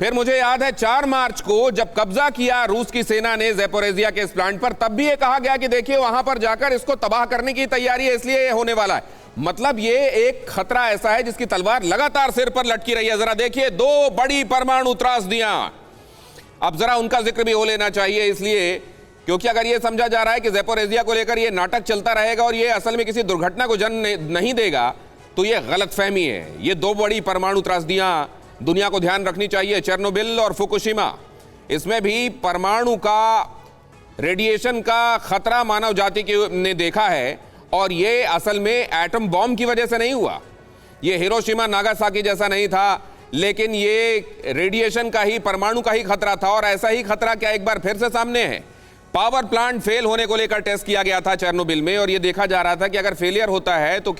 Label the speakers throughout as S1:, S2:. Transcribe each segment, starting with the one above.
S1: फिर मुझे याद है 4 मार्च को जब कब्जा किया रूस की सेना ने ज़ैपोरिज़िया के इस प्लांट पर, तब भी ये कहा गया कि देखिए वहां पर जाकर इसको तबाह करने की तैयारी है, इसलिए ये होने वाला है। मतलब ये एक खतरा ऐसा है जिसकी तलवार लगातार सिर पर लटकी रही है। जरा देखिए 2 बड़ी परमाणु त्रासदियां, अब जरा उनका जिक्र भी हो लेना चाहिए, इसलिए क्योंकि अगर ये समझा जा रहा है कि ज़ैपोरिज़िया को लेकर ये नाटक चलता रहेगा और ये असल में किसी दुर्घटना को जन्म नहीं देगा, तो ये गलतफहमी है। ये 2 बड़ी परमाणु त्रासदियां दुनिया को ध्यान रखनी चाहिए, चेरनोबिल और फुकुशिमा। इसमें भी परमाणु का रेडिएशन का खतरा मानव जाति ने देखा है, और ये असल में एटम बॉम्ब की वजह से नहीं हुआ। ये हिरोशिमा नागासाकी जैसा नहीं था, लेकिन ये रेडिएशन का ही, परमाणु का ही खतरा था। और ऐसा ही खतरा क्या एक बार फिर से सामने है। पावर प्लांट फेल होने को लेकर टेस्ट किया गया था चेरनोबिल में, और ये देखा जा रहा था कि अगर फेलियर होता है तो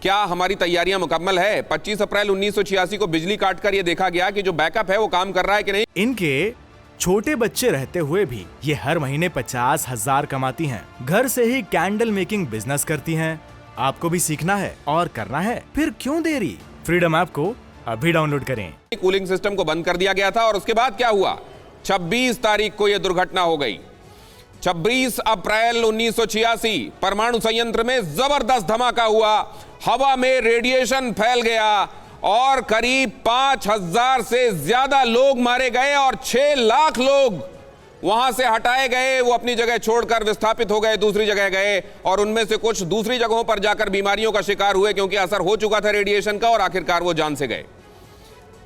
S1: क्या हमारी तैयारियां मुकम्मल है। 25 अप्रैल 1986 को बिजली काटकर यह देखा गया कि जो बैकअप है वो काम कर रहा है कि नहीं।
S2: इनके छोटे बच्चे रहते हुए भी ये हर महीने 50,000 कमाती हैं। घर से ही कैंडल मेकिंग बिजनेस करती हैं। आपको भी सीखना है और करना है, फिर क्यों देरी। फ्रीडम ऐप को अभी डाउनलोड करें।
S1: कूलिंग सिस्टम को बंद कर दिया गया था, और उसके बाद क्या हुआ, 26 तारीख को यह दुर्घटना हो गई। 26 अप्रैल 1986 परमाणु संयंत्र में जबरदस्त धमाका हुआ, हवा में रेडिएशन फैल गया और करीब 5,000 से ज्यादा लोग मारे गए और 6 लाख लोग वहां से हटाए गए। वो अपनी जगह छोड़कर विस्थापित हो गए, दूसरी जगह गए, और उनमें से कुछ दूसरी जगहों पर जाकर बीमारियों का शिकार हुए क्योंकि असर हो चुका था रेडिएशन का, और आखिरकार वो जान से गए।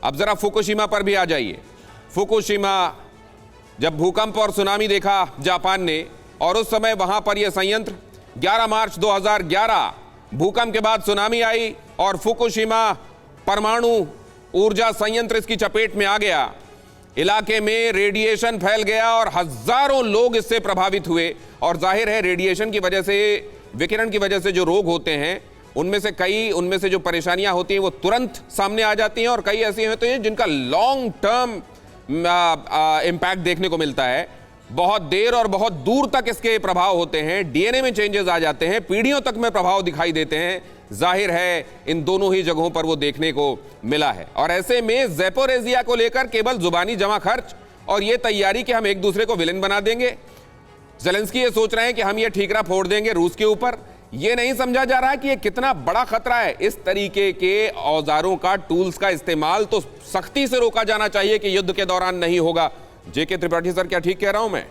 S1: अब जरा फुकुशिमा पर भी आ जाइए। फुकुशिमा, जब भूकंप और सुनामी देखा जापान ने, और उस समय वहां पर यह संयंत्र 11 मार्च 2011 भूकंप के बाद सुनामी आई और फुकुशिमा परमाणु ऊर्जा संयंत्र इसकी चपेट में आ गया। इलाके में रेडिएशन फैल गया और हजारों लोग इससे प्रभावित हुए। और जाहिर है रेडिएशन की वजह से, विकिरण की वजह से जो रोग होते हैं उनमें से जो परेशानियां होती हैं वो तुरंत सामने आ जाती हैं, और कई ऐसी होती हैं जिनका लॉन्ग टर्म इम्पैक्ट देखने को मिलता है। बहुत देर और बहुत दूर तक इसके प्रभाव होते हैं, डीएनए में चेंजेस आ जाते हैं, पीढ़ियों तक में प्रभाव दिखाई देते हैं। जाहिर है इन दोनों ही जगहों पर वो देखने को मिला है। और ऐसे में ज़ैपोरिज़िया को लेकर केवल जुबानी जमा खर्च और ये तैयारी कि हम एक दूसरे को विलेन बना देंगे। ज़ेलेंस्की ये सोच रहे हैं कि हम ये ठीकरा फोड़ देंगे रूस के ऊपर। ये नहीं समझा जा रहा कि ये कितना बड़ा खतरा है। इस तरीके के औजारों का, टूल्स का इस्तेमाल तो सख्ती से रोका जाना चाहिए कि युद्ध के दौरान नहीं होगा। जेके त्रिपाठी सर, क्या ठीक कह रहा हूं मैं?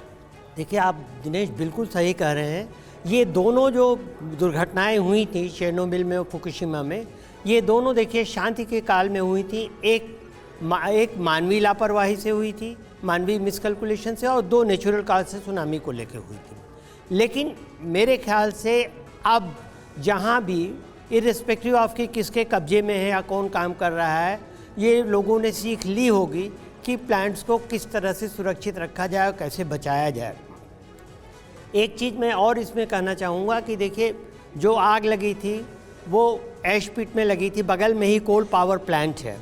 S3: देखिए, आप दिनेश बिल्कुल सही कह रहे हैं। ये दोनों जो दुर्घटनाएं हुई थी चेरनोबिल में और फुकुशिमा में, ये दोनों देखिए शांति के काल में हुई थी। एक मानवीय लापरवाही से हुई थी, मानवीय मिसकैलकुलेशन से, और 2 नेचुरल काल से सुनामी को लेकर हुई थी। लेकिन मेरे ख्याल से अब जहाँ भी इर्रेस्पेक्टिव ऑफ कि किसके कब्जे में है या कौन काम कर रहा है, ये लोगों ने सीख ली होगी कि प्लांट्स को किस तरह से सुरक्षित रखा जाए और कैसे बचाया जाए। एक चीज़ मैं और इसमें कहना चाहूँगा कि देखिए, जो आग लगी थी वो ऐश पिट में लगी थी, बगल में ही कोल पावर प्लांट है।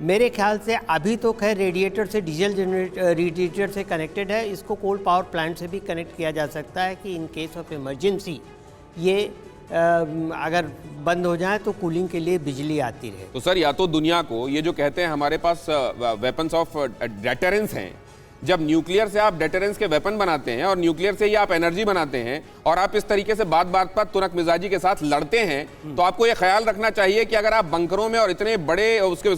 S3: मेरे ख्याल से अभी तो खैर रेडिएटर से, डीजल रेडिएटर से कनेक्टेड है, इसको कोल पावर प्लांट से भी कनेक्ट किया जा सकता है कि इन केस ऑफ इमरजेंसी ये अगर बंद हो जाए तो कूलिंग के लिए बिजली आती रहे।
S1: तो सर, या तो दुनिया को ये जो कहते हैं हमारे पास वेपन्स ऑफ डेटरेंस हैं, जब न्यूक्लियर से आप डेटरेंस के वेपन बनाते हैं और न्यूक्लियर से ही आप एनर्जी बनाते हैं और आप इस तरीके से बात बात पर तुनक मिजाजी के साथ लड़ते हैं, तो आपको ये ख्याल रखना चाहिए कि अगर आप बंकरों में और इतने बड़े उसके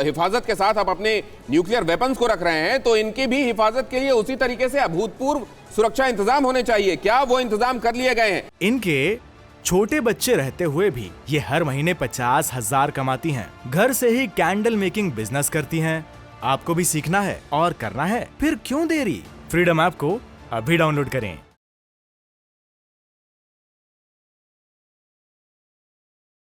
S1: हिफाजत के साथ आप अपने न्यूक्लियर वेपन्स को रख रहे हैं, तो इनकी भी हिफाजत के लिए उसी तरीके से अभूतपूर्व सुरक्षा इंतजाम होने चाहिए। क्या वो इंतजाम कर लिए गए हैं?
S2: इनके छोटे बच्चे रहते हुए भी ये हर महीने 50,000 कमाती हैं। घर से ही कैंडल मेकिंग बिजनेस करती हैं। आपको भी सीखना है और करना है, फिर क्यों देरी। फ्रीडम ऐप को अभी डाउनलोड करें।